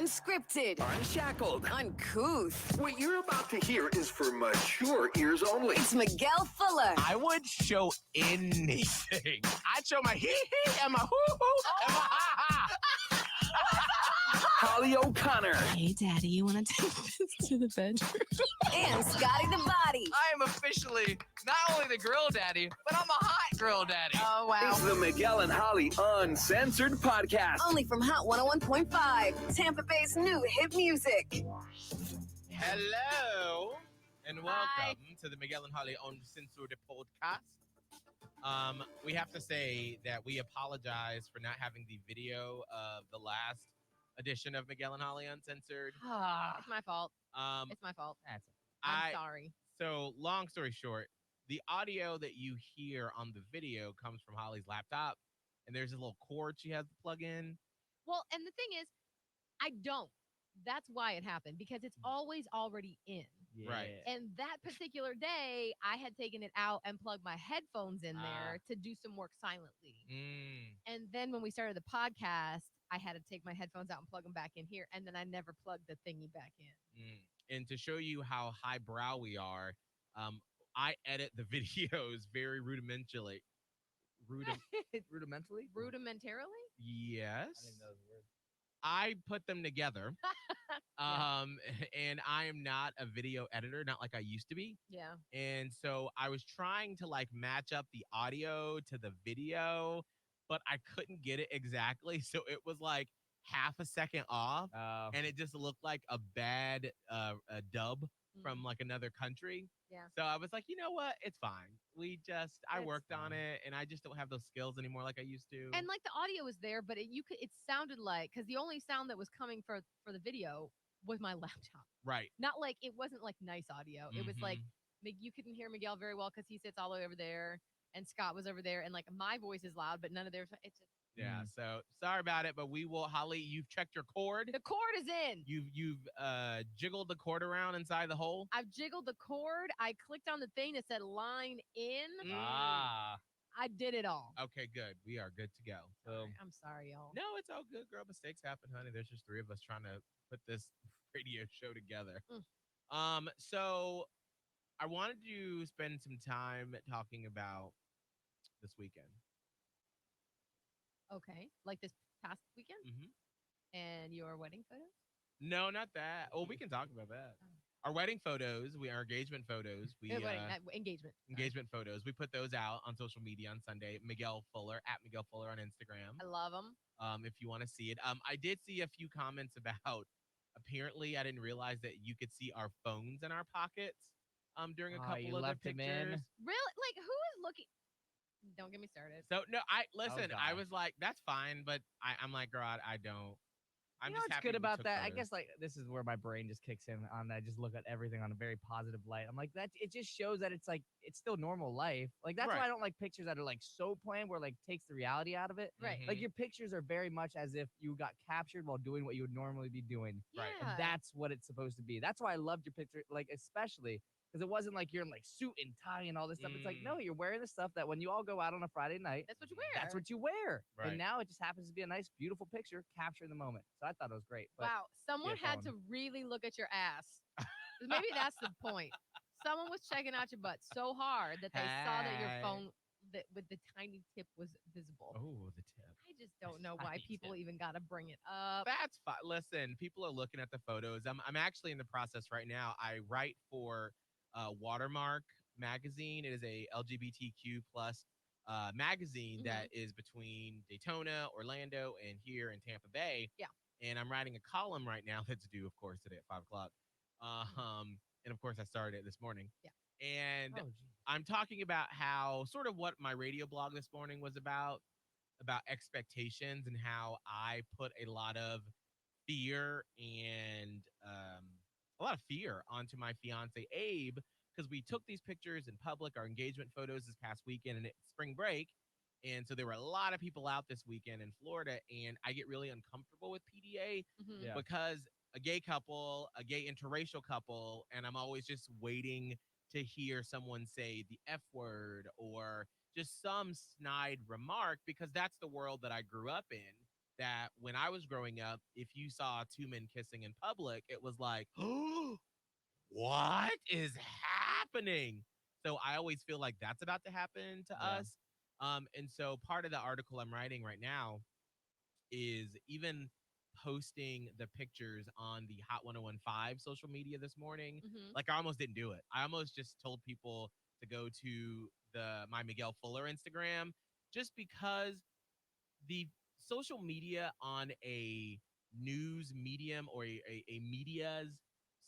Unscripted. Unshackled. Uncouth. What you're about to hear is for mature ears only. It's Miguel Fuller. I would show anything. I'd show my hee-hee and my hoo-hoo and my ha-ha. Holly O'Connor. Hey, Daddy, you want to take this to the bedroom? And Scotty the Body. I am officially not only the grill daddy, but I'm a hot grill daddy. Oh, wow. It's the Miguel and Holly Uncensored podcast. Only from Hot 101.5, Tampa Bay's new hit music. Hello and welcome to the Miguel and Holly Uncensored podcast. We have to say that we apologize for not having the video of the last edition of Miguel and Holly Uncensored. It's my fault. It's my fault. I'm sorry. So, long story short, the audio that you hear on the video comes from Holly's laptop, and there's a little cord she has to plug in. Well, and the thing is, I don't. That's why it happened, because it's always already in. Yeah. Right. And that particular day, I had taken it out and plugged my headphones in there to do some work silently. And then when we started the podcast, I had to take my headphones out and plug them back in here. And then I never plugged the thingy back in. And to show you how highbrow we are, I edit the videos very rudimentarily. Rudimentarily? Rudimentarily? Yes. I didn't know the word. I put them together. And I am not a video editor, not like I used to be. Yeah. And so I was trying to like match up the audio to the video, but I couldn't get it exactly. So it was like half a second off. And it just looked like a bad a dub from like another country. Yeah. So I was like, you know what? It's fine. I worked on it, and I just don't have those skills anymore like I used to. And like the audio was there, but it sounded like, because the only sound that was coming for the video was my laptop. Right. Not like, it wasn't like nice audio. It was like, you couldn't hear Miguel very well because he sits all the way over there, and Scott was over there, and like my voice is loud, but none of theirs. It's just. Yeah, so sorry about it, but we will. Holly, you've checked your cord. The cord is in. You've jiggled the cord around inside the hole. I've jiggled the cord. I clicked on the thing that said line in. I did it all. Okay, good. We are good to go. Right, I'm sorry, y'all. No, it's all good, girl. Mistakes happen, honey. There's just three of us trying to put this radio show together. So I wanted to spend some time talking about this weekend. Okay, like this past weekend? And your wedding photos? No, not that. Oh, we can talk about that. Our wedding photos, our engagement photos. Engagement photos. We put those out on social media on Sunday. Miguel Fuller, at Miguel Fuller on Instagram. I love them. If you want to see it. I did see a few comments about, apparently I didn't realize that you could see our phones in our pockets during a couple of the pictures. Really? Like, who is looking? Don't get me started. So no, I was like, that's fine, but I'm like, girl, I don't. I'm just what's happy good about that? photos. I guess like this is where my brain just kicks in on that. I just look at everything on a very positive light. I'm like, that it just shows that it's like it's still normal life. Like that's why I don't like pictures that are like so planned where like takes the reality out of it. Right. Like your pictures are very much as if you got captured while doing what you would normally be doing. Yeah. Right. And that's what it's supposed to be. That's why I loved your picture, like especially because it wasn't like you're in like suit and tie and all this stuff. It's like, no, you're wearing the stuff that when you all go out on a Friday night, That's what you wear. that's what you wear. Right. And now it just happens to be a nice, beautiful picture capturing the moment. So I thought it was great. But wow. Someone had to really look at your ass. Maybe that's the point. Someone was checking out your butt so hard that they saw that your phone with the tiny tip was visible. Oh, the tip. I just don't know why people even got to bring it up. That's fine. Listen, people are looking at the photos. I'm actually in the process right now. I write for Watermark magazine. It is a LGBTQ plus magazine that is between Daytona, Orlando, and here in Tampa Bay. Yeah. And I'm writing a column right now that's due, of course, today at 5:00. And of course, I started it this morning. Yeah. And I'm talking about how sort of what my radio blog this morning was about expectations and how I put a lot of fear and onto my fiance Abe, because we took these pictures in public, our engagement photos this past weekend, and it's spring break. And so there were a lot of people out this weekend in Florida, and I get really uncomfortable with PDA because a gay couple, a gay interracial couple, and I'm always just waiting to hear someone say the F word or just some snide remark, because that's the world that I grew up in. that when I was growing up, if you saw two men kissing in public, it was like, oh, what is happening? So I always feel like that's about to happen to Yeah. us. And so part of the article I'm writing right now is even posting the pictures on the Hot 1015 social media this morning. Mhm. Like I almost didn't do it. I almost just told people to go to my Miguel Fuller Instagram just because the social media on a news medium or a media's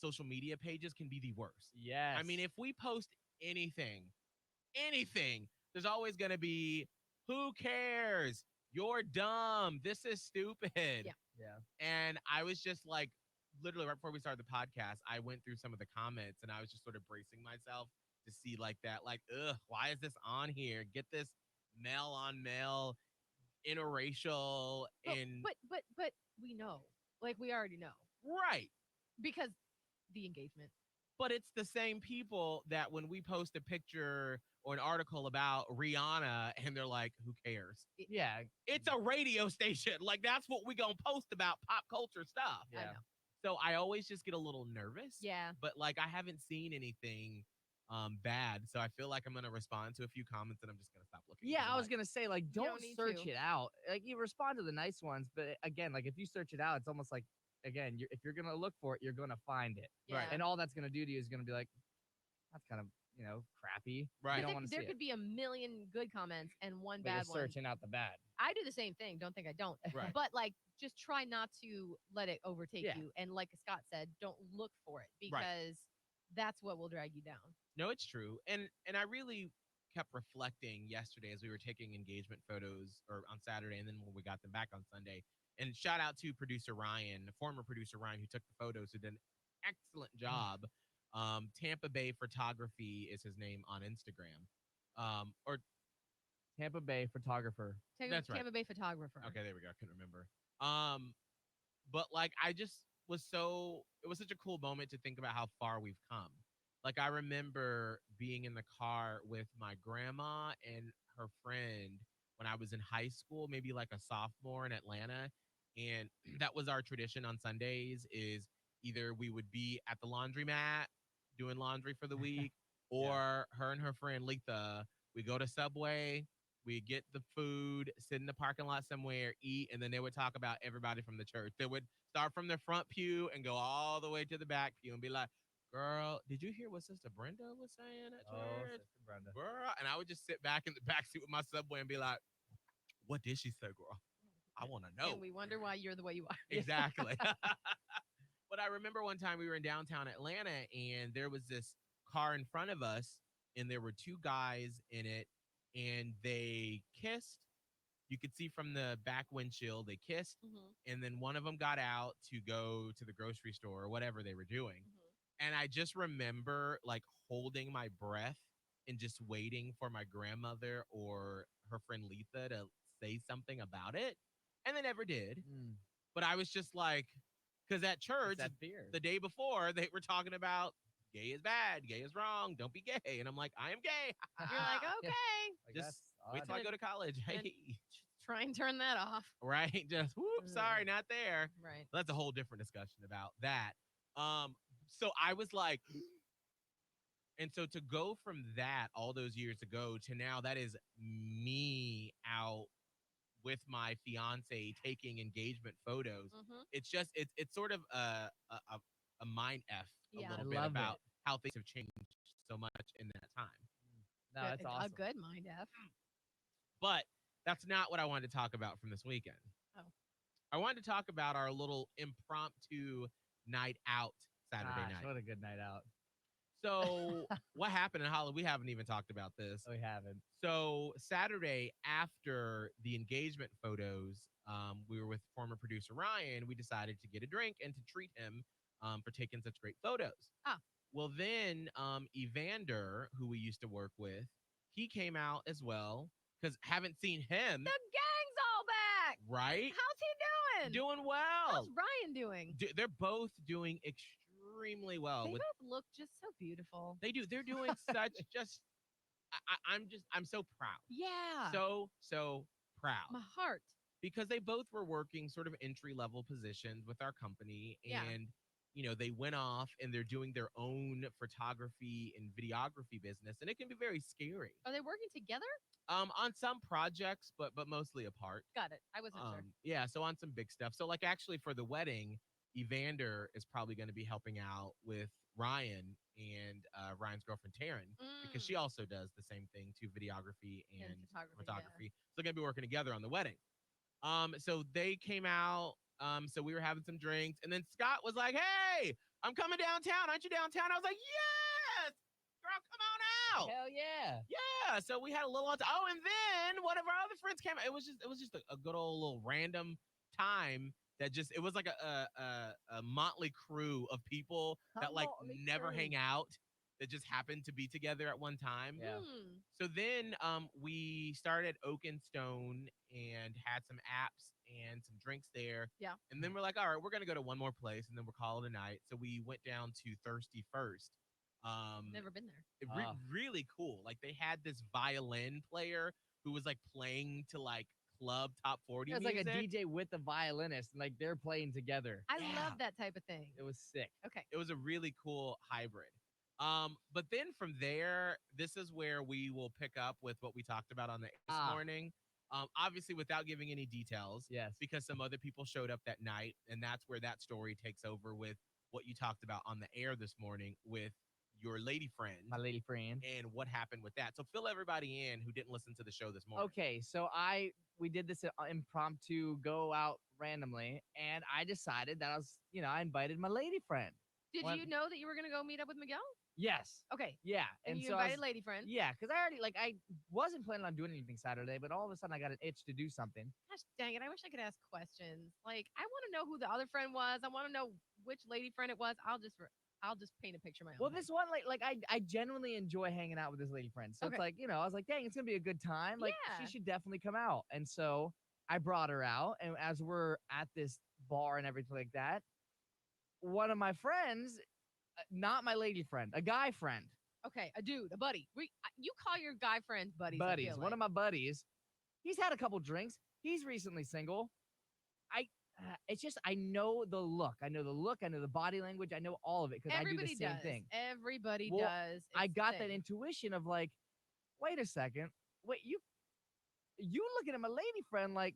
social media pages can be the worst. Yes. I mean, if we post anything, there's always going to be, who cares? You're dumb. This is stupid. Yeah. And I was just like, literally right before we started the podcast, I went through some of the comments and I was just sort of bracing myself to see like that, like, ugh, why is this on here? Get this male on male interracial and But we know. Like we already know. right. Because the engagement. But it's the same people that when we post a picture or an article about Rihanna and they're like, who cares? Yeah. It's a radio station. Like that's what we gonna post about pop culture stuff. Yeah. I know. So I always just get a little nervous. Yeah. But like I haven't seen anything bad. So I feel like I'm gonna respond to a few comments and I'm just gonna stop looking. Yeah, I was like, gonna say, like, don't don't need search to. it out. Like, you respond to the nice ones, but again, like, if you search it out, it's almost like, again, if you're gonna look for it, you're gonna find it. Right. Yeah. And all that's gonna do to you is gonna be like, that's kind of, crappy. Right. You don't There, want to see there it. could be a million good comments and one But you're bad one. searching out the bad. I do the same thing. Don't think I don't. Right. But like, just try not to let it overtake Yeah. you. And like Scott said, don't look for it because Right. that's what will drag you down. No, it's true. And I really kept reflecting yesterday as we were taking engagement photos or on Saturday and then when we got them back on Sunday. And shout out to producer Ryan, former producer Ryan, who took the photos, who did an excellent job. Tampa Bay Photography is his name on Instagram. Or Tampa Bay photographer. That's right. Tampa Bay photographer. okay, there we go. I couldn't remember. But like I just it was such a cool moment to think about how far we've come. Like I remember being in the car with my grandma and her friend when I was in high school, maybe like a sophomore in Atlanta. And that was our tradition on Sundays is either we would be at the laundromat doing laundry for the week, or her and her friend Letha, we go to Subway, we get the food, sit in the parking lot somewhere, eat, and then they would talk about everybody from the church. They would start from the front pew and go all the way to the back pew and be like, girl, did you hear what Sister Brenda was saying at church? Sister Brenda. Girl. And I would just sit back in the back seat with my Subway and be like, what did she say, girl? I want to know. And we wonder why you're the way you are. Exactly. But I remember one time we were in downtown Atlanta and there was this car in front of us and there were two guys in it and they kissed. You could see from the back windshield, they kissed. Mhm. And then one of them got out to go to the grocery store or whatever they were doing. Mhm. And I just remember like holding my breath and just waiting for my grandmother or her friend Letha to say something about it. And they never did. Mm, But I was just like, because at church, it's that fear. the day before, they were talking about gay is bad, gay is wrong, don't be gay. And I'm like, I am gay. You're like, Yeah. okay, Like, Just that's wait odd. till I go to college. And- Hey. try and turn that off. Right? Just, whoop, sorry, not there. Right. That's a whole different discussion about that. So I was like, and so to go from that all those years ago to now, that is me out with my fiance taking engagement photos. Mhm. It's just it's sort of a mind f a Yeah. little I bit love about it. how things have changed so much in that time. No, Good- that's awesome. A good mind F. But that's not what I wanted to talk about from this weekend. Oh. I wanted to talk about our little impromptu night out Saturday Gosh, night. what a good night out. So what happened in Hollywood? We haven't even talked about this. We haven't. So Saturday after the engagement photos, we were with former producer Ryan. We decided to get a drink and to treat him for taking such great photos. Ah. Well, then Evander, who we used to work with, he came out as well because haven't seen him. The gang's all back. Right? How's he doing? Doing well. How's Ryan doing? They're both doing extremely well. They With both look just so beautiful. they do. They're doing such just. I'm so proud. Yeah. So proud. My heart. because they both were working sort of entry level positions with our company. Yeah. And, they went off and they're doing their own photography and videography business. And it can be very scary. Are they working together? On some projects, but mostly apart. Got it. I wasn't sure. Yeah, so on some big stuff. So like actually for the wedding, Evander is probably going to be helping out with Ryan and Ryan's girlfriend Taryn, because she also does the same thing too, videography and photography. So they're going to be working together on the wedding. So they came out. So we were having some drinks, and then Scott was like, "Hey, I'm coming downtown. Aren't you downtown?" I was like, "Yes, girl, come on out." Hell yeah. Yeah. So we had a little. Oh, and then one of our other friends came. It was just a good old little random time that it was like a motley crew of people that like never hang out, that just happened to be together at one time. Yeah. So then we started Oak and Stone and had some apps and some drinks there. Yeah. And then we're like, all right, we're gonna go to one more place and then we'll call it a night. So we went down to Thirsty First. Never been there. Really cool. Like they had this violin player who was like playing to like club top 40 It was music. like a DJ with the violinist, and like they're playing together. I love that type of thing. It was sick. Okay. It was a really cool hybrid. But then from there, this is where we will pick up with what we talked about on the this morning. Obviously without giving any details. Yes. Because some other people showed up that night, and that's where that story takes over with what you talked about on the air this morning with your lady friend. My lady friend. And what happened with that. So fill everybody in who didn't listen to the show this morning. Okay, so we did this impromptu go out randomly, and I decided that I invited my lady friend. Did you know that you were going to go meet up with Miguel? Yes. Okay. Yeah. And you so invited lady friend? Yeah, because I wasn't planning on doing anything Saturday, but all of a sudden I got an itch to do something. Gosh dang it, I wish I could ask questions. Like, I want to know who the other friend was. I want to know which lady friend it was. I'll just paint a picture of my own. Well, this one, I genuinely enjoy hanging out with this lady friend. So it's like, I was like, dang, it's going to be a good time. Like, she should definitely come out. And so I brought her out. And as we're at this bar and everything like that, one of my friends, not my lady friend, a guy friend. Okay, a dude, a buddy. You call your guy friends buddies. Buddies. One of my buddies. He's had a couple drinks. He's recently single. It's just I know the look. I know the body language. I know all of it because I do the same thing. Everybody does. I got that intuition of like, wait a second. Wait, you looking at my lady friend like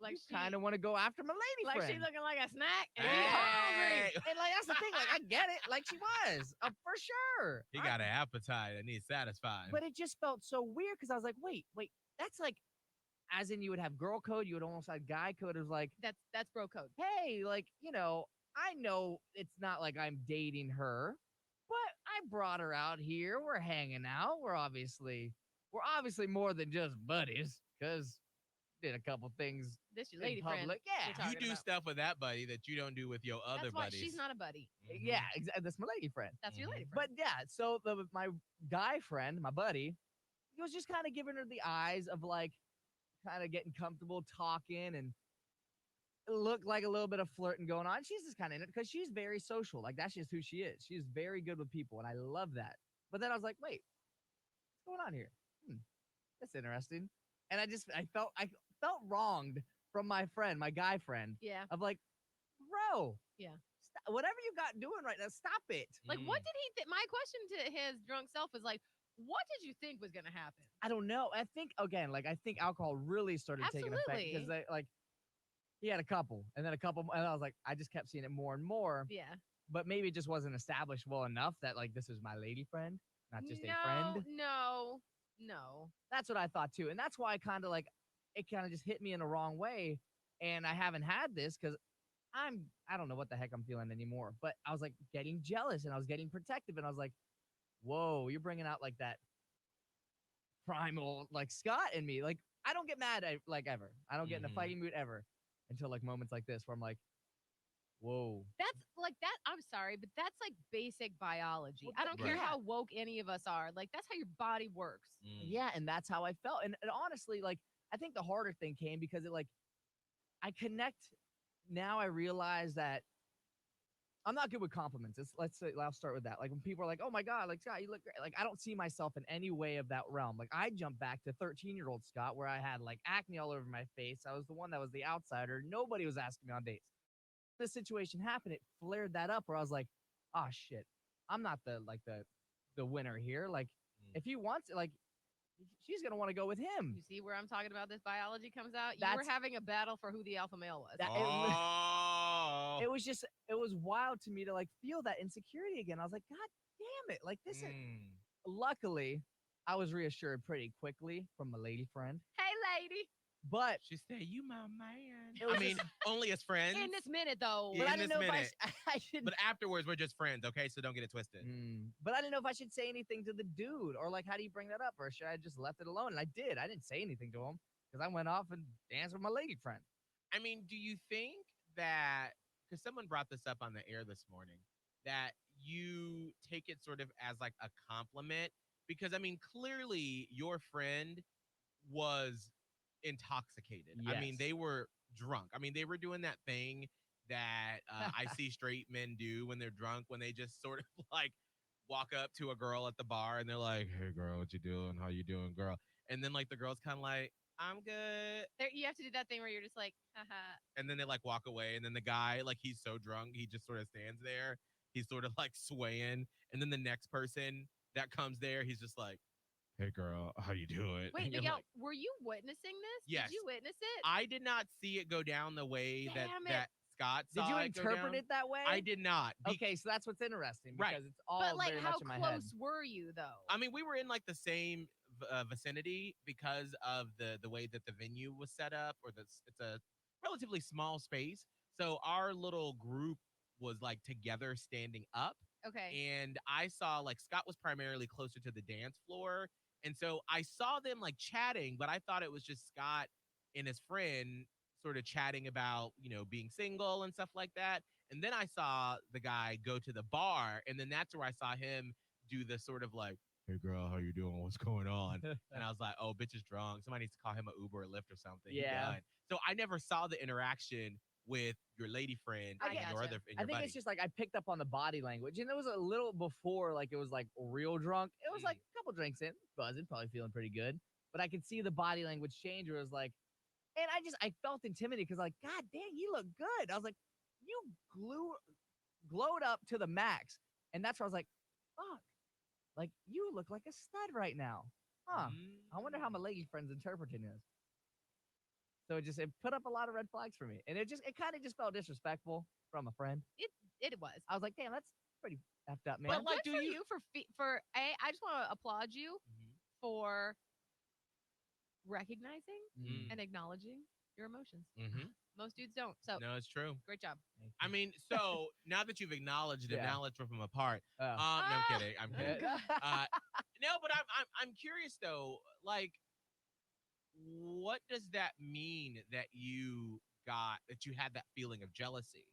you kind of want to go after my lady friend. Like she looking like a snack. And hungry. And like that's the thing. Like I get it. Like she was for sure. He got an appetite that needs satisfying. But it just felt so weird because I was like, wait, that's like, as in you would have girl code, you would almost have guy code. It was like that's bro code. Hey, like I know it's not like I'm dating her, but I brought her out here. We're hanging out. We're obviously more than just buddies because did a couple things. This your lady friend. Yeah, you do stuff with that buddy that you don't do with your other that's why buddies. She's not a buddy. Mm-hmm. Yeah, exactly. That's my lady friend. That's your lady friend. But yeah, so my guy friend, my buddy, he was just kind of giving her the eyes of like kind of getting comfortable talking, and it looked like a little bit of flirting going on. She's just kind of in it because she's very social. Like that's just who she is. She's very good with people, and I love that. But then I was like, wait, what's going on here? That's interesting. And I felt wronged from my friend, my guy friend. Yeah. Of like, bro. Yeah. Whatever you got doing right now, stop it. Like, what did he think? My question to his drunk self is like, what did you think was going to happen? I don't know. I think, again, like, I think alcohol really started taking effect because he had a couple and then a couple, and I was like, I just kept seeing it more and more. Yeah. But maybe it just wasn't established well enough that, like, this is my lady friend, not just a friend. No. That's what I thought too. And that's why it kind of just hit me in the wrong way. And I haven't had this because I don't know what the heck I'm feeling anymore. But I was like getting jealous and I was getting protective. And I was like, whoa, you're bringing out like that primal, like Scott in me. Like, I don't get mad like ever. I don't get in a fighting mood ever until like moments like this where I'm like, whoa. That's like that. I'm sorry, but that's like basic biology. Well, I don't care how woke any of us are. Like, that's how your body works. Yeah, and that's how I felt. And honestly, like, I think the harder thing came because I connect. Now I realize that I'm not good with compliments. Let's say I'll start with that. Like when people are like, "Oh my God, like Scott, you look great." Like I don't see myself in any way of that realm. Like I jump back to 13-year-old Scott where I had like acne all over my face. I was the one that was the outsider. Nobody was asking me on dates. This situation happened. It flared that up where I was like, "Oh shit, I'm not the winner here." Like if he wants it, like she's gonna want to go with him. You see where I'm talking about this biology comes out? You were That's- having a battle for who the alpha male was. Oh. It was just, it was wild to me to like feel that insecurity again. I was like, God damn it. Like this is, luckily, I was reassured pretty quickly from a lady friend. Hey, lady. But She said, "You my man." It was I mean, only as friends. In this minute, though. Yeah, but I in didn't this know if minute. I should. But afterwards, we're just friends, okay? So don't get it twisted. But I didn't know if I should say anything to the dude or like, how do you bring that up? Or should I just left it alone? And I did. I didn't say anything to him because I went off and danced with my lady friend. I mean, do you think that, because someone brought this up on the air this morning, that you take it sort of as like a compliment? Because, I mean, clearly your friend was intoxicated. I mean, Yes. they were drunk. I mean, they were doing that thing that I see straight men do when they're drunk, when they just sort of like walk up to a girl at the bar and they're like, "Hey, girl, what you doing? How you doing, girl?" And then like the girl's kind of like, "I'm good." You have to do that thing where you're just like, haha. And then they like walk away. And then the guy, like, he's so drunk, he just sort of stands there. He's sort of like swaying. And then the next person that comes there, he's just like, "Hey, girl, how you doing?" Wait, And you're Miguel, like, were you witnessing this? Yes. Did you witness it? I did not see it go down the way that Damn it. that Scott saw Did you it go interpret down. it that way? I did not. Okay, so that's what's interesting Right. because it's all But like, very how much in my head. close were you though? I mean, we were in like the same vicinity because of the way that the venue was set up, or it's a relatively small space. So our little group was like together standing up. Okay. And I saw like Scott was primarily closer to the dance floor. And so I saw them like chatting, but I thought it was just Scott and his friend sort of chatting about, being single and stuff like that. And then I saw the guy go to the bar, and then that's where I saw him do the sort of like, "Hey, girl, how you doing? What's going on?" And I was like, "Oh, bitch is drunk. Somebody needs to call him an Uber or Lyft or something." He Yeah. done. So I never saw the interaction with your lady friend I and your gotcha. other and I your think buddy. it's just like I picked up on the body language, and it was a little before like it was like real drunk. It was like a couple drinks in, buzzing, probably feeling pretty good. But I could see the body language change where it was like, and I felt intimidated because like, God dang, you look good. I was like, you glowed up to the max, and that's where I was like, fuck, like you look like a stud right now, huh? I wonder how my lady friend's interpreting this. So it put up a lot of red flags for me, and it kind of just felt disrespectful from a friend. It was. I was like, damn, that's pretty effed up, man. But like, do good for you- you for I just want to applaud you for recognizing Mm. and acknowledging your emotions. Mhm. Most dudes don't. So No, it's true. great job. I mean, so now that you've acknowledged them, Yeah. now let's rip them apart. Oh. No, I'm kidding. I'm Oh, kidding. God. No, but I'm curious though. Like, what does that mean that you had that feeling of jealousy?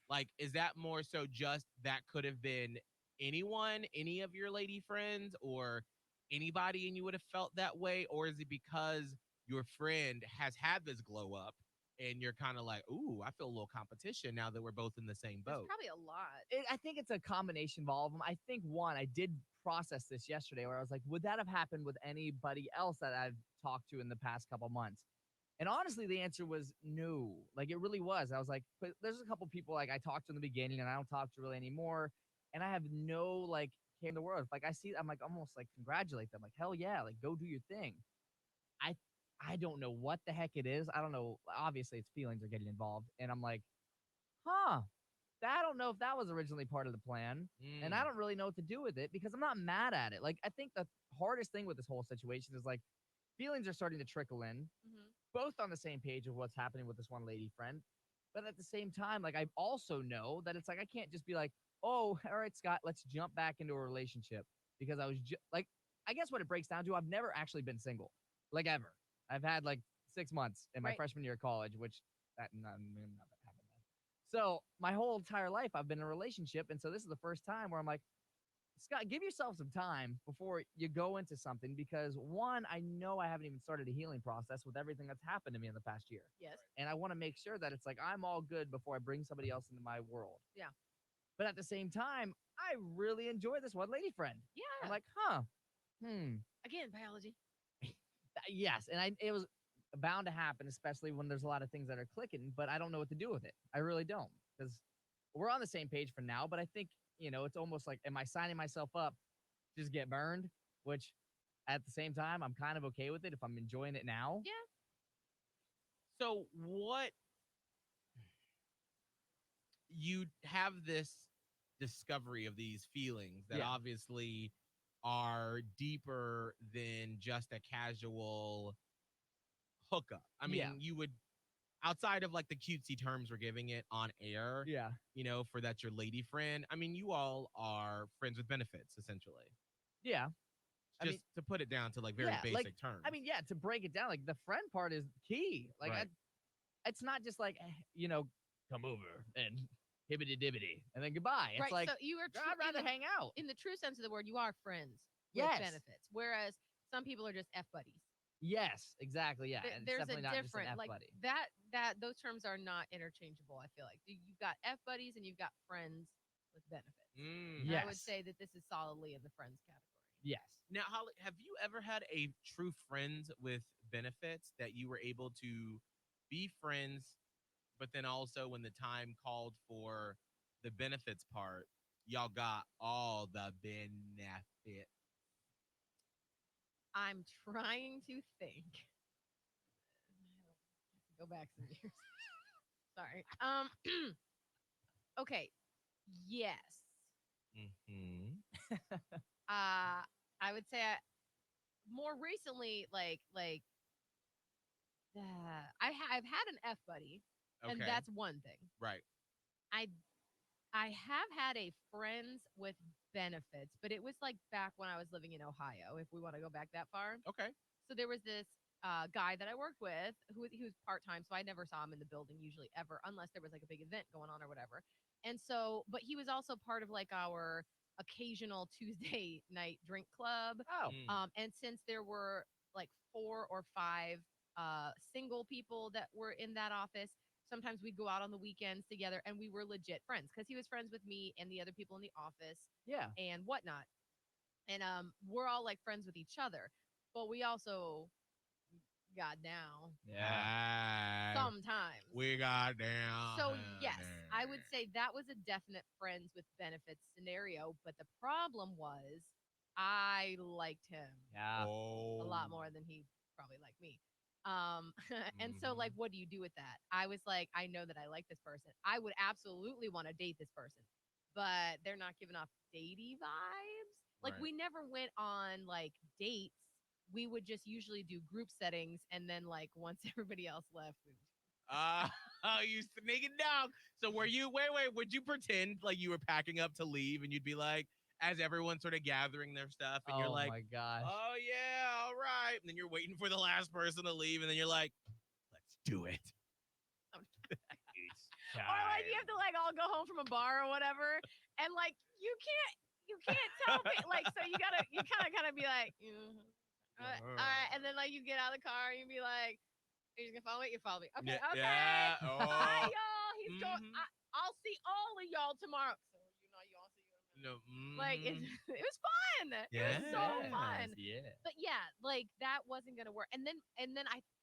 Like, is that more so just that could have been anyone, any of your lady friends, or anybody, and you would have felt that way, or is it because your friend has had this glow up? And you're kind of like, "Ooh, I feel a little competition now that we're both in the same There's boat." probably a lot. I think it's a combination of all of them. I think one, I did process this yesterday where I was like, would that have happened with anybody else that I've talked to in the past couple months? And honestly, the answer was no. Like it really was. I was like, but there's a couple people like I talked to in the beginning and I don't talk to really anymore. And I have no like care in the world. Like I see, I'm like almost like congratulate them. Like, hell yeah, like go do your thing. I don't know what the heck it is. I don't know. Obviously, it's feelings are getting involved. And I'm like, huh. I don't know if that was originally part of the plan. And I don't really know what to do with it because I'm not mad at it. Like, I think the hardest thing with this whole situation is like feelings are starting to trickle in, both on the same page of what's happening with this one lady friend. But at the same time, like, I also know that it's like, I can't just be like, oh, all right, Scott, let's jump back into a relationship because I was like, I guess what it breaks down to, I've never actually been single, like ever. I've had like 6 months in my Right. freshman year of college, which not that happened then. So my whole entire life, I've been in a relationship. And so this is the first time where I'm like, Scott, give yourself some time before you go into something because one, I know I haven't even started a healing process with everything that's happened to me in the past year. Yes. And I want to make sure that it's like I'm all good before I bring somebody else into my world. Yeah. But at the same time, I really enjoy this one lady friend. Yeah. I'm like, Again, biology. yes. And it was bound to happen, especially when there's a lot of things that are clicking, but I don't know what to do with it. I really don't. Because we're on the same page for now, but I think, it's almost like, am I signing myself up to just get burned? Which at the same time, I'm kind of okay with it if I'm enjoying it now. Yeah. So what you have this discovery of these feelings that Yeah. obviously are deeper than just a casual hookup. I mean, Yeah. you would outside of like the cutesy terms we're giving it on air, Yeah. for that's your lady friend. I mean, you all are friends with benefits essentially. Yeah. Just to put it down to like very basic terms. I mean, yeah, to break it down, like the friend part is key. Like, Right. it's not just like, come over and hibbity dibbity and then goodbye. It's Right. like, So you are I'd rather hang out. in the true sense of the word, you are friends Yes. with benefits. Whereas some people are just F buddies. Yes, exactly. Yeah. And it's There's a definitely not just an different F like buddy. that those terms are not interchangeable, I feel like. You've got F buddies and you've got friends with benefits. And Yes. I would say that this is solidly in the friends category. Yes. Now, Holly, have you ever had a true friends with benefits that you were able to be friends, but then also when the time called for the benefits part, y'all got all the benefits? I'm trying to think. Go back some years. Sorry. Okay. Yes. Mm-hmm. I would say more recently, I've had an F buddy, and Okay. that's one thing. Right. I have had a friends with benefits, but it was like back when I was living in Ohio, if we want to go back that far. Okay. So there was this guy that I worked with he was part-time, so I never saw him in the building usually ever, unless there was like a big event going on or whatever. And so, but he was also part of like our occasional Tuesday night drink club. Oh. And since there were like 4 or 5 single people that were in that office, sometimes we'd go out on the weekends together, and we were legit friends because he was friends with me and the other people in the office Yeah. and whatnot. And we're all like friends with each other, but we also got down Yeah. sometimes. We got down. So yes, I would say that was a definite friends with benefits scenario, but the problem was I liked him Yeah. Oh. a lot more than he probably liked me. And so like, what do you do with that? I was like, I know that I like this person. I would absolutely want to date this person, but they're not giving off datey vibes. Like Right. we never went on like dates. We would just usually do group settings, and then like once everybody else left, we Oh, you sneaking down. So were you, wait, would you pretend like you were packing up to leave and you'd be like, as everyone's sort of gathering their stuff and you're like, my gosh. oh yeah, all right. And then you're waiting for the last person to leave and then you're like, let's do it. or like you have to like all go home from a bar or whatever, and like you can't tell me like, so you kind of be like, all right, and then like you get out of the car and you be like, you're just gonna follow me? You follow me? Okay, Yeah, okay. yeah, Hi oh. y'all. He's going. I'll see all of y'all tomorrow. So you all see you. No, Like it was fun. It was so fun. Yeah. But yeah, like that wasn't gonna work. And then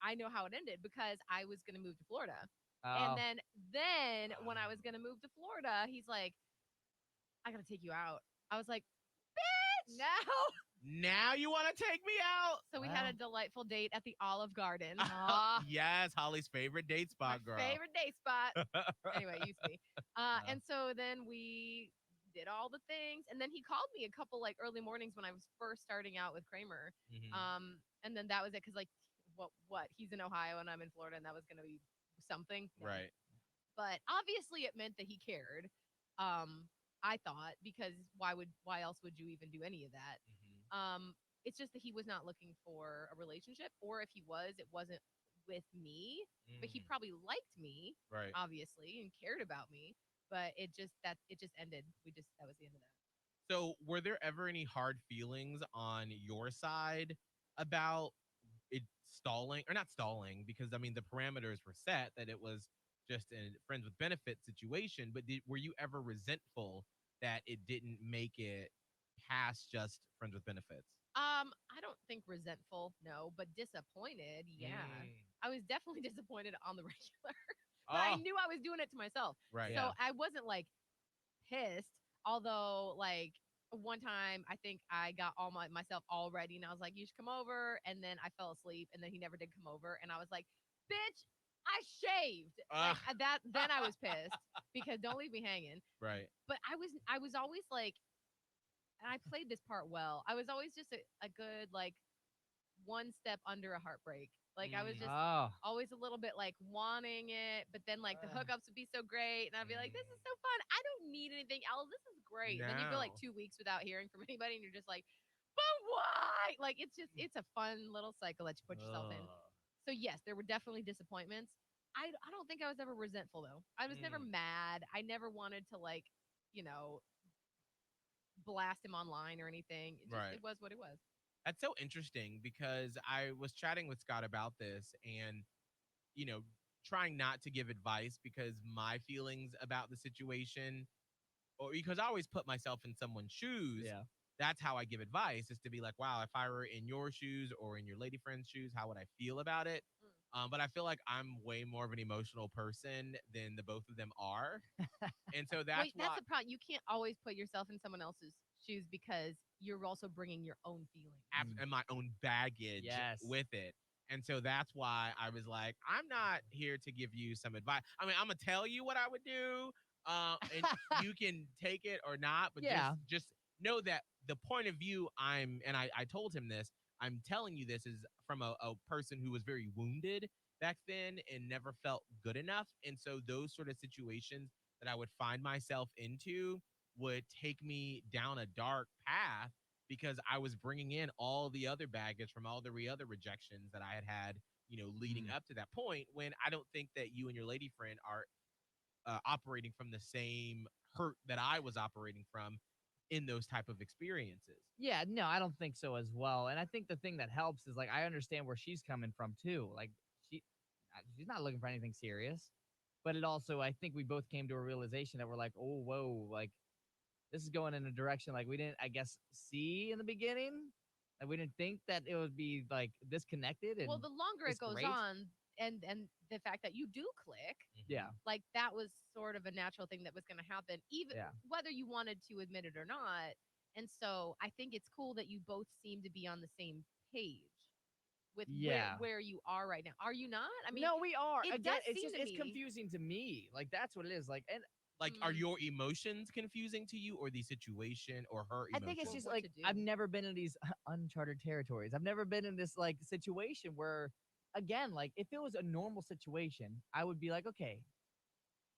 I know how it ended because I was gonna move to Florida. And then when I was gonna move to Florida, he's like, I gotta take you out. I was like, bitch, no. Now you want to take me out? So we had a delightful date at the Olive Garden. Yes, Holly's favorite date spot, girl. Favorite date spot. Anyway, it used to be. And so then we did all the things, and then he called me a couple like early mornings when I was first starting out with Kramer. And then that was it, because like what he's in Ohio and I'm in Florida, and that was gonna be something. No. Right. But obviously it meant that he cared. I thought, because why else would you even do any of that? It's just that he was not looking for a relationship, or if he was, it wasn't with me. But he probably liked me, Right. obviously, and cared about me. But it just ended. That was the end of that. So were there ever any hard feelings on your side about it stalling, or not stalling, because I mean the parameters were set that it was just a friends with benefits situation. But were you ever resentful that it didn't make it past just friends with benefits? I don't think resentful, no, but disappointed, yeah. Mm. I was definitely disappointed on the regular, but I Oh, knew I was doing it to myself. right. So Yeah. I wasn't like pissed, although like one time I think I got all myself all ready and I was like, you should come over, and then I fell asleep and then he never did come over and I was like, bitch, I shaved. Like that then I was pissed because don't leave me hanging. Right. But I was always like, and I played this part well. I was always just a good like one step under a heartbreak. Like I was Mm. just Oh. always a little bit like wanting it, but then like the Uh. hookups would be so great, and I'd be like, "This is so fun. I don't need anything else. This is great." And then you go like No. 2 weeks without hearing from anybody, and you're just like, "But why?" Like it's a fun little cycle that you put yourself in. Ugh. So yes, there were definitely disappointments. I don't think I was ever resentful though. I was never Mm. mad. I never wanted to like, you know, blast him online or anything. Right. It was what it was. That's so interesting because I was chatting with Scott about this and, you know, trying not to give advice because my feelings about the situation, or because I always put myself in someone's shoes. Yeah. That's how I give advice, is to be like, wow, if I were in your shoes or in your lady friend's shoes, how would I feel about it? But I feel like I'm way more of an emotional person than the both of them are. And so that's Wait, why, that's the problem. You can't always put yourself in someone else's shoes because you're also bringing your own feelings. and my own baggage Yes. with it. And so that's why I was like, I'm not here to give you some advice. I mean, I'm gonna tell you what I would do, and you can take it or not. But Yeah. just know that the point of view I told him this. I'm telling you this is from a person who was very wounded back then and never felt good enough. And so those sort of situations that I would find myself into would take me down a dark path because I was bringing in all the other baggage from all the other rejections that I had, leading Mm. up to that point, when I don't think that you and your lady friend are operating from the same hurt that I was operating from in those type of experiences. Yeah, no, I don't think so as well. And I think the thing that helps is like I understand where she's coming from too. Like she she's not looking for anything serious. But it also I think we both came to a realization that we're like, "Oh, whoa, like this is going in a direction like we didn't I guess see in the beginning. Like we didn't think that it would be like disconnected and Well, the longer it's it goes great." on, and the fact that you do click, Yeah. like that was sort of a natural thing that was going to happen, even Yeah. whether you wanted to admit it or not. And so I think it's cool that you both seem to be on the same page with Yeah. where you are right now. Are you not? I mean, No, we are. it Again, does it's seem just to it's me. confusing to me. Like that's what it is. Like and Like, are Mm. your emotions confusing to you, or the situation, or her I emotions? think it's Or just what like to do. I've never been in these uncharted territories. I've never been in this like situation where, again, like if it was a normal situation, I would be like, okay,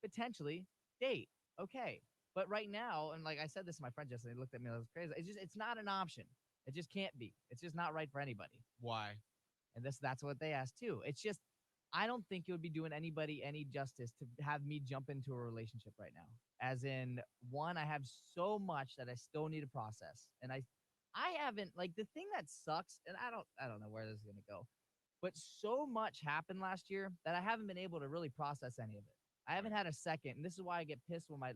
potentially date, okay. But right now, and like I said this to my friend yesterday, they looked at me, I was crazy. It's not an option. It just can't be. It's just not right for anybody. Why? And that's what they asked too. It's just I don't think it would be doing anybody any justice to have me jump into a relationship right now. As in, one, I have so much that I still need to process, and I haven't like the thing that sucks, and I don't know where this is gonna go, but so much happened last year that I haven't been able to really process any of it. I haven't had a second, and this is why I get pissed when my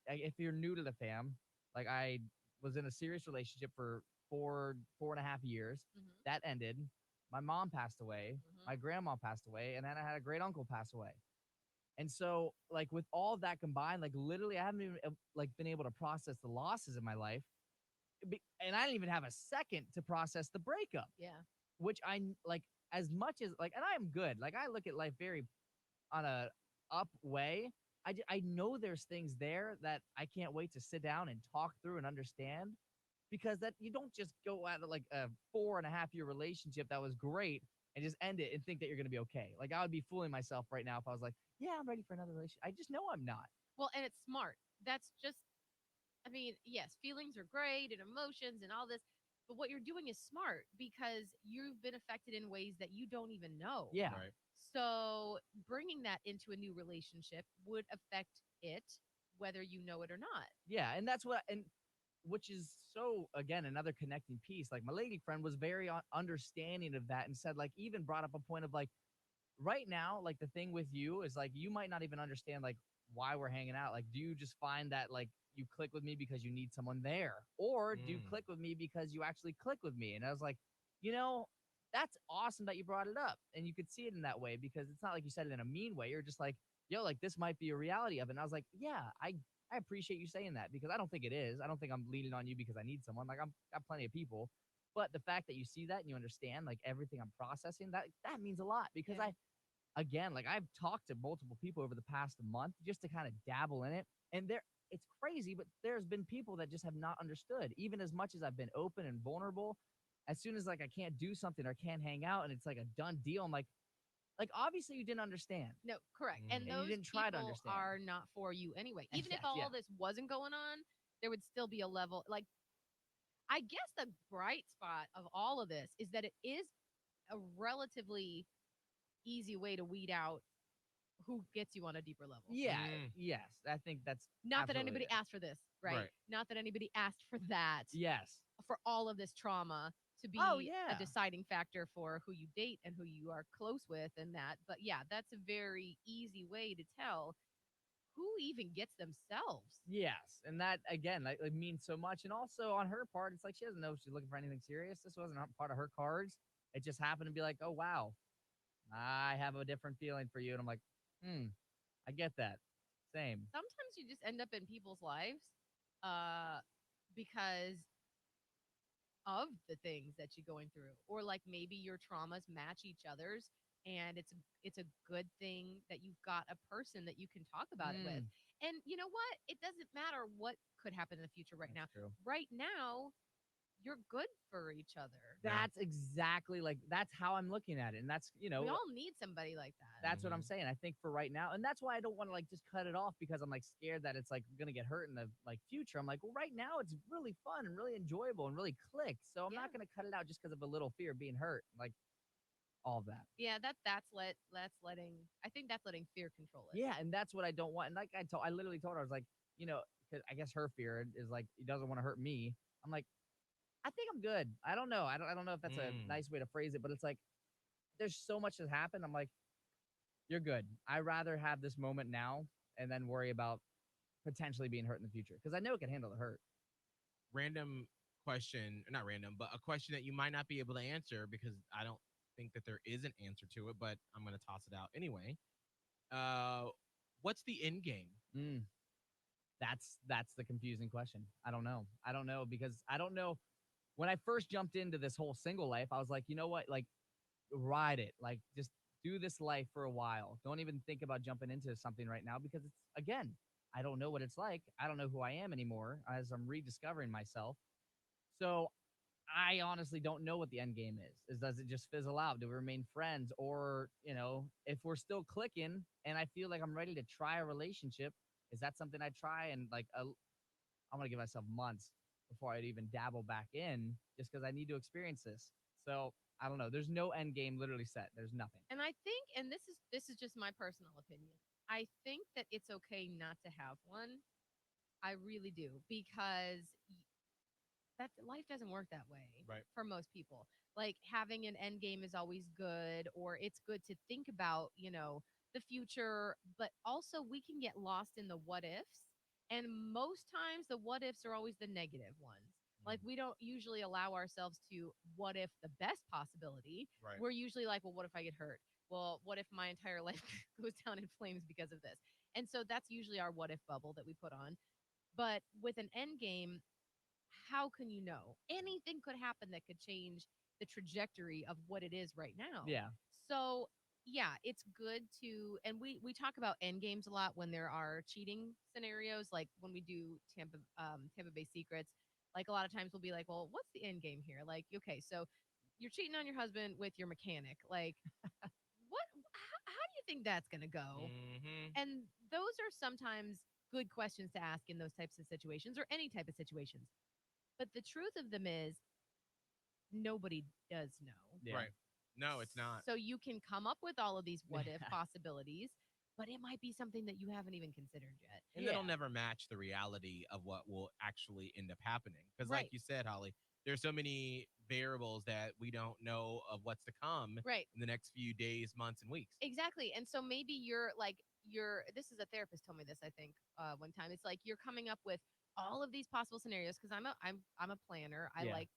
if you're new to the fam, like I was in a serious relationship for 4.5 years. Mhm, That ended. My mom passed away. mhm. My grandma passed away, and then I had a great uncle pass away. And so, like with all of that combined, like literally, I haven't even like been able to process the losses in my life, and I didn't even have a second to process the breakup, Yeah. which I like as much as like, and I am good. Like I look at life very on a up way. I know there's things there that I can't wait to sit down and talk through and understand because that you don't just go out of like a 4.5 year relationship that was great and just end it and think that you're gonna be okay. Like I would be fooling myself right now if I was like, yeah, I'm ready for another relationship. I just know I'm not. Well, and it's smart. That's just, I mean, yes, feelings are great and emotions and all this, but what you're doing is smart because you've been affected in ways that you don't even know. Yeah. Right. So bringing that into a new relationship would affect it, whether you know it or not. Yeah, and that's what and which is so again another connecting piece. Like my lady friend was very understanding of that and said like even brought up a point of like right now, like the thing with you is like you might not even understand like why we're hanging out. Like, do you just find that like you click with me because you need someone there, or do you click with me because you actually click with me? And I was like, you know, that's awesome that you brought it up, and you could see it in that way because it's not like you said it in a mean way. You're just like, yo, like this might be a reality of it. And I was like, yeah, I appreciate you saying that because I don't think it is. I don't think I'm leaning on you because I need someone. Like I'm got plenty of people. But the fact that you see that and you understand like everything I'm processing, that means a lot because Yeah. again, like I've talked to multiple people over the past month just to kind of dabble in it. And it's crazy, but there's been people that just have not understood, even as much as I've been open and vulnerable. As soon as like I can't do something or can't hang out and it's like a done deal, I'm like obviously you didn't understand. No, correct. And And you those didn't try to people understand. are not for you anyway. Even if Yes, all yeah. this wasn't going on, there would still be a level. Like, I guess the bright spot of all of this is that it is a relatively easy way to weed out who gets you on a deeper level. Yeah, yes. I think that's Not that absolutely anybody it. asked for this, right? Right. Not that anybody asked for that, Yes. for all of this trauma to be Oh, a yeah. deciding factor for who you date and who you are close with and that. But yeah, that's a very easy way to tell who even gets themselves. Yes, and that again, like, it means so much. And also on her part, it's like she doesn't know if she's looking for anything serious. This wasn't part of her cards. It just happened to be like, oh wow, I have a different feeling for you, and I'm like, I get that. Same. Sometimes you just end up in people's lives uh because of the things that you're going through, or like maybe your traumas match each other's, and it's a good thing that you've got a person that you can talk about it with. And you know what, it doesn't matter what could happen in the future. Right now, That's true. right now you're good for each other. That's exactly like that's how I'm looking at it, and that's We all need somebody like that. that's what I'm saying. I think for right now, and that's why I don't want to like just cut it off because I'm like scared that it's like gonna get hurt in the like future. I'm like, well, right now it's really fun and really enjoyable and really clicks, so I'm Yeah. not gonna cut it out just because of a little fear of being hurt, like all of that. Yeah, that's letting, I think that's letting fear control it. Yeah, and that's what I don't want. And like I literally told her, I was like, you know, because I guess her fear is like he doesn't want to hurt me. I'm like, I think I'm good. I don't know. I don't know if that's a nice way to phrase it, but it's like there's so much has happened. I'm like, you're good. I'd rather have this moment now and then worry about potentially being hurt in the future because I know it can handle the hurt. Random question, not random, but a question that you might not be able to answer because I don't think that there is an answer to it, but I'm going to toss it out anyway. What's the end game? That's the confusing question. I don't know. I don't know because I don't know. When I first jumped into this whole single life, I was like, you know what? Like, ride it. Like, just do this life for a while. Don't even think about jumping into something right now because it's, again, I don't know what it's like. I don't know who I am anymore as I'm rediscovering myself. So I honestly don't know what the end game is. Does it just fizzle out? Do we remain friends? Or, you know, if we're still clicking and I feel like I'm ready to try a relationship, is that something I try? And like, I'm going to give myself months before I'd even dabble back in just because I need to experience this. So I don't know. There's no end game literally set. There's nothing. And I think, and this is just my personal opinion, I think that it's okay not to have one. I really do, because that life doesn't work that way, Right. for most people. Like, having an end game is always good, or it's good to think about, the future, but also we can get lost in the what ifs. And most times the what ifs are always the negative ones. Like, we don't usually allow ourselves to what if the best possibility. Right. We're usually like, well, what if I get hurt? Well, what if my entire life goes down in flames because of this? And so that's usually our what if bubble that we put on. But with an end game, how can you know? Anything could happen that could change the trajectory of what it is right now. Yeah. So yeah, it's good to, and we talk about end games a lot when there are cheating scenarios, like when we do Tampa Bay Secrets. Like, a lot of times we'll be like, well, what's the end game here? Like, okay, so you're cheating on your husband with your mechanic. Like, what? How do you think that's gonna go? And those are sometimes good questions to ask in those types of situations, or any type of situations. But the truth of them is, nobody does know. Yeah. Right. No, it's not. So you can come up with all of these what if possibilities, but it might be something that you haven't even considered yet. And it'll never match the reality of what will actually end up happening. Because, Right. like you said, Holly, there's so many variables that we don't know of what's to come Right. in the next few days, months, and weeks. Exactly. And so maybe you're this is a therapist told me this, I think, one time. It's like you're coming up with all of these possible scenarios because I'm a planner. I Yeah. like,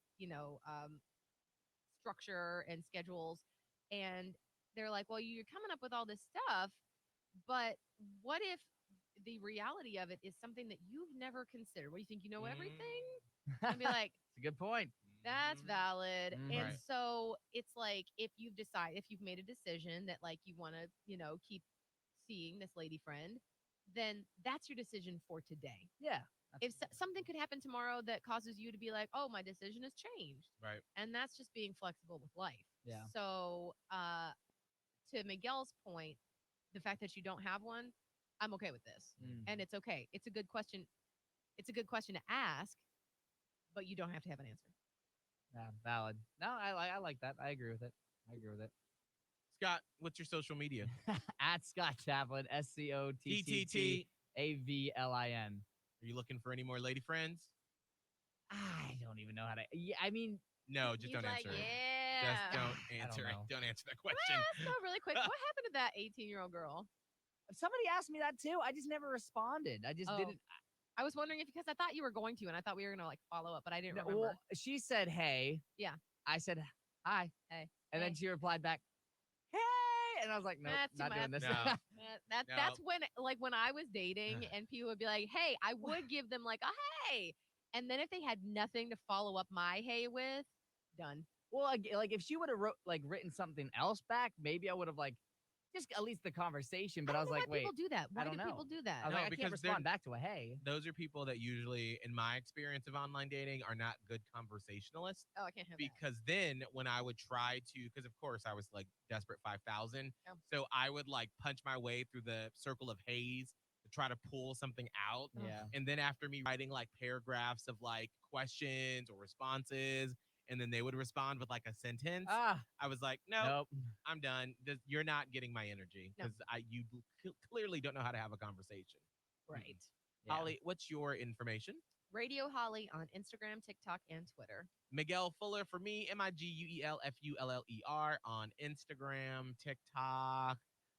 structure and schedules. And they're like, well, you're coming up with all this stuff, but what if the reality of it is something that you've never considered? What do you think? You know everything? And be like, It's a good point. that's valid. Mhm. And Right. so it's like if you've made a decision that like you want to, keep seeing this lady friend, then that's your decision for today. Yeah. If something could happen tomorrow that causes you to be like, oh, my decision has changed. Right. And that's just being flexible with life. Yeah. So to Miguel's point, the fact that you don't have one, I'm okay with this. And it's okay. It's a good question. It's a good question to ask, but you don't have to have an answer. Yeah, valid. No, I like that. I agree with it. Scott, what's your social media? At Scott Chaplin, SCOTTTAVLIN. Are you looking for any more lady friends? I don't even know how to. Yeah, I mean, No, just He's don't like, answer it. yeah. Just don't I don't answer it. know. Don't answer that Can question. I ask though, really quick, what happened to that 18-year-old girl? somebody asked me that too. I just never responded. I just Oh. didn't. I was wondering if because I thought you were going to, and I thought we were gonna like follow up, but I didn't No, remember. well, she said, "Hey." Yeah. I said, "Hi." Hey. And then Hey. she replied back, "Hey." And I was like, "No, That's too not doing much. this." No. That's when I was dating and people would be like, hey, I would give them like a hey. And then if they had nothing to follow up my hey with, done. Well, like if she would have written something else back, maybe I would have like just at least the conversation. But I was like, wait, people do that. Why I don't do people know. do that? I was No, like, I because can't they're- respond back to a hey. Those are people that usually, in my experience of online dating, are not good conversationalists. Oh, I can't have that. Because then when I would try to, because of course I was like desperate 5,000. Yeah. So I would like punch my way through the circle of haze to try to pull something out. Yeah. And then after me writing like paragraphs of like questions or responses, and then they would respond with like a sentence, Ah, I was like, no, nope. I'm done. You're not getting my energy No. because you clearly don't know how to have a conversation. Right. Yeah. Holly, what's your information? Radio Holly on Instagram, TikTok, and Twitter. Miguel Fuller for me, MiguelFuller on Instagram, TikTok,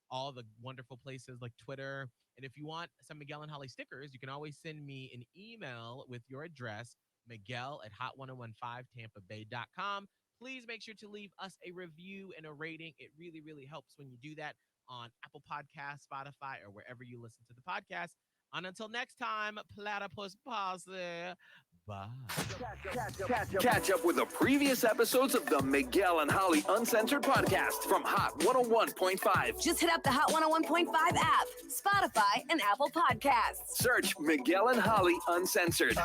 all the wonderful places like Twitter. And if you want some Miguel and Holly stickers, you can always send me an email with your address, Miguel@hot1015tampabay.com. Please make sure to leave us a review and a rating. It really, really helps when you do that on Apple Podcasts, Spotify, or wherever you listen to the podcast. And until next time, platypus posse. Bye. Catch up with the previous episodes of the Miguel and Holly Uncensored podcast from Hot 101.5. Just hit up the Hot 101.5 app, Spotify, and Apple Podcasts. Search Miguel and Holly Uncensored.